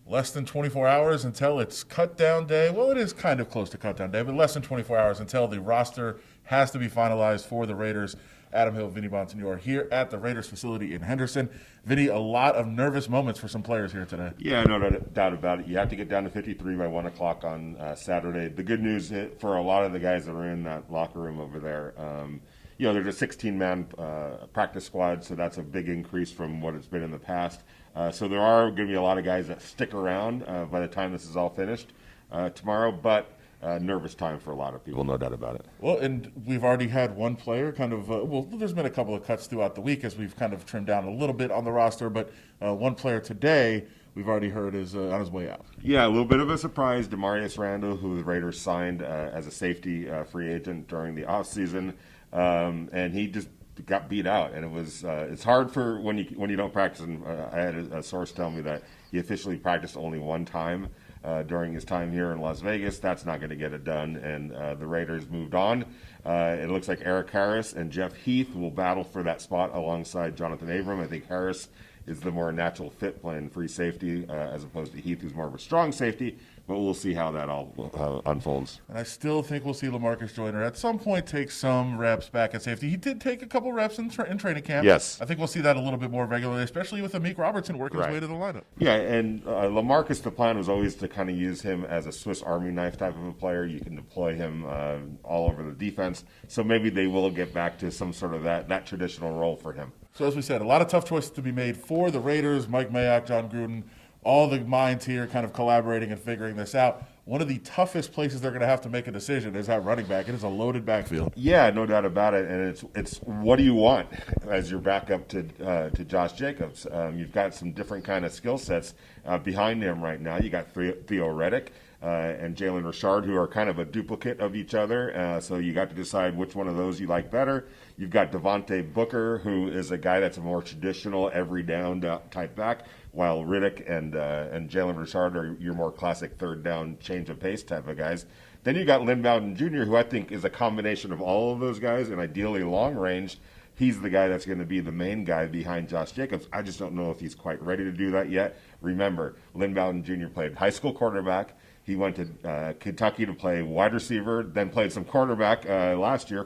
less than 24 hours until it's cut down day. Well, it is kind of close to cut down day, but less than 24 hours until the roster has to be finalized for the Raiders. Adam Hill, Vinny Bonsignore here at the Raiders facility in Henderson. Vinny, a lot of nervous moments for some players here today. Yeah, no doubt about it. You have to get down to 53 by 1 o'clock on Saturday. The good news for a lot of the guys that are in that locker room over there, there's a 16-man practice squad, so that's a big increase from what it's been in the past. So there are going to be a lot of guys that stick around by the time this is all finished tomorrow, but nervous time for a lot of people, no doubt about it. Well, and we've already had one player there's been a couple of cuts throughout the week as we've kind of trimmed down a little bit on the roster, but one player today we've already heard is on his way out. Yeah, a little bit of a surprise. Demarius Randall, who the Raiders signed as a safety free agent during the offseason, and he just got beat out, and it's hard for when you don't practice. And I had a source tell me that he officially practiced only one time during his time here in Las Vegas. That's not going to get it done, and the Raiders moved on. It looks like Eric Harris and Jeff Heath will battle for that spot alongside Jonathan Abram. I think Harris is the more natural fit playing free safety as opposed to Heath, who's more of a strong safety. But we'll see how that all unfolds. And I still think we'll see LaMarcus Joyner at some point take some reps back at safety. He did take a couple reps in training camp. Yes. I think we'll see that a little bit more regularly, especially with Amik Robertson working his way to the lineup. Yeah, and LaMarcus, the plan was always to kind of use him as a Swiss Army knife type of a player. You can deploy him all over the defense. So maybe they will get back to some sort of that traditional role for him. So as we said, a lot of tough choices to be made for the Raiders. Mike Mayock, John Gruden, all the minds here kind of collaborating and figuring this out. One of the toughest places they're going to have to make a decision is at running back. It is a loaded backfield. Yeah, no doubt about it. And it's what do you want as your backup to Josh Jacobs? You've got some different kind of skill sets behind him right now. You got Theo Reddick and Jalen Richard, who are kind of a duplicate of each other. So you got to decide which one of those you like better. You've got Devontae Booker, who is a guy that's a more traditional every down type back, while Riddick and Jalen Richard are your more classic third down change of pace type of guys. Then you got Lynn Valen Jr., who I think is a combination of all of those guys, and ideally long range. He's the guy that's going to be the main guy behind Josh Jacobs. I just don't know if he's quite ready to do that yet. Remember, Lynn Valen Jr. played high school quarterback. He went to Kentucky to play wide receiver, then played some quarterback last year,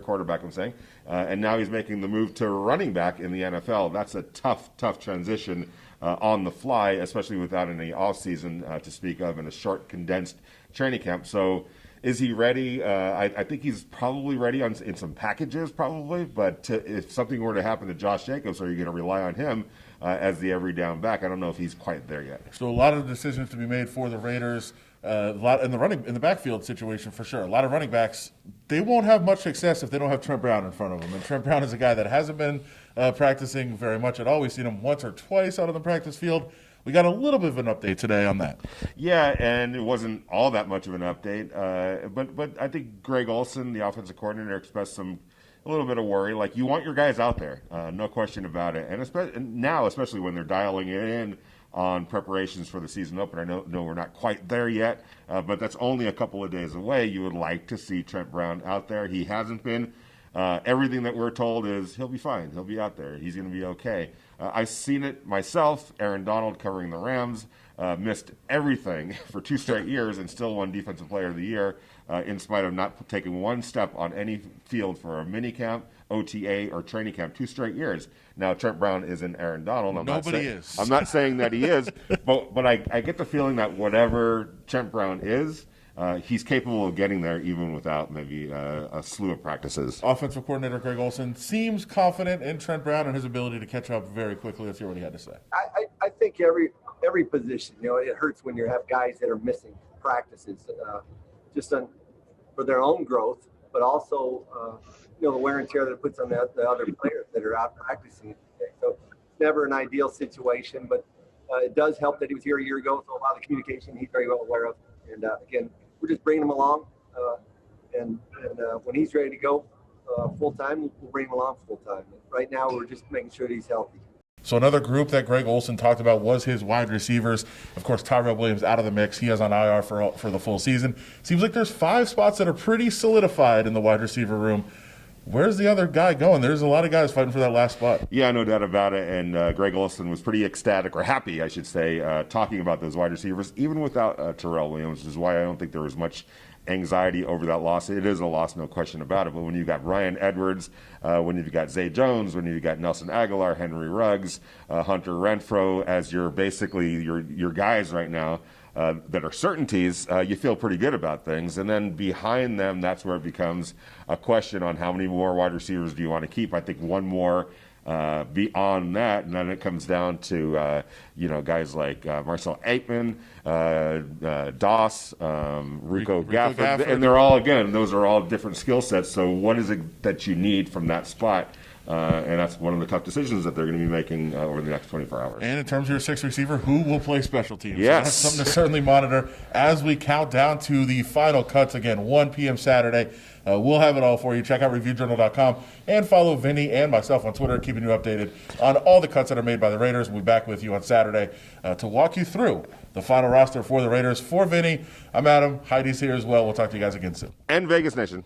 and now he's making the move to running back in the NFL. That's a tough transition on the fly, especially without any offseason to speak of in a short, condensed training camp. So is he ready? I think he's probably ready in some packages, probably. But if something were to happen to Josh Jacobs, are you going to rely on him as the every down back? I don't know if he's quite there yet. So a lot of decisions to be made for the Raiders. A lot in the backfield situation for sure. A lot of running backs, they won't have much success if they don't have Trent Brown in front of them. And Trent Brown is a guy that hasn't been practicing very much at all. We've seen him once or twice out on the practice field. We got a little bit of an update today on that. Yeah, and it wasn't all that much of an update. But I think Greg Olson, the offensive coordinator, expressed a little bit of worry. Like, you want your guys out there, no question about it. And especially when they're dialing it in on preparations for the season opener. I know we're not quite there yet, but that's only a couple of days away. You would like to see Trent Brown out there. He hasn't been. Everything that we're told is he'll be fine. He'll be out there. He's going to be okay. I've seen it myself. Aaron Donald covering the Rams missed everything for 2 straight years and still won Defensive Player of the Year in spite of not taking one step on any field for a mini camp, OTA, or training camp 2 straight years. Now, Trent Brown isn't Aaron Donald. Nobody is. I'm not saying that he is, but I get the feeling that whatever Trent Brown is, he's capable of getting there even without maybe a slew of practices. Offensive coordinator Greg Olson seems confident in Trent Brown and his ability to catch up very quickly. Let's hear what he had to say. I think every position, it hurts when you have guys that are missing practices, for their own growth, but also the wear and tear that it puts on the other players that are out practicing. So it's never an ideal situation, but it does help that he was here a year ago, so a lot of the communication he's very well aware of. And again, we're just bringing him along, and when he's ready to go full-time, we'll bring him along full-time. Right now, we're just making sure that he's healthy. So another group that Greg Olson talked about was his wide receivers. Of course, Tyrell Williams out of the mix. He is on IR for the full season. Seems like there's 5 spots that are pretty solidified in the wide receiver room. where's the other guy going? There's a lot of guys fighting for that last spot. Yeah, no doubt about it. And Greg Olson was pretty ecstatic, or happy, I should say, talking about those wide receivers, even without Tyrell Williams, which is why I don't think there was much anxiety over that loss. It is a loss, no question about it. But when you've got Ryan Edwards, when you've got Zay Jones, when you've got Nelson Aguilar, Henry Ruggs, Hunter Renfro as your basically your guys right now that are certainties, you feel pretty good about things. And then behind them, that's where it becomes a question on how many more wide receivers do you want to keep. I think one more beyond that, and then it comes down to guys like Marcel Aitman, Doss, Rico Gafford, and they're all, again, those are all different skill sets. So what is it that you need from that spot? And that's one of the tough decisions that they're going to be making over the next 24 hours. And in terms of your sixth receiver, who will play special teams? Yes. So that's something to certainly monitor as we count down to the final cuts. Again, 1 p.m. Saturday. We'll have it all for you. Check out reviewjournal.com and follow Vinny and myself on Twitter, keeping you updated on all the cuts that are made by the Raiders. We'll be back with you on Saturday to walk you through the final roster for the Raiders. For Vinny, I'm Adam. Heidi's here as well. We'll talk to you guys again soon. And Vegas Nation.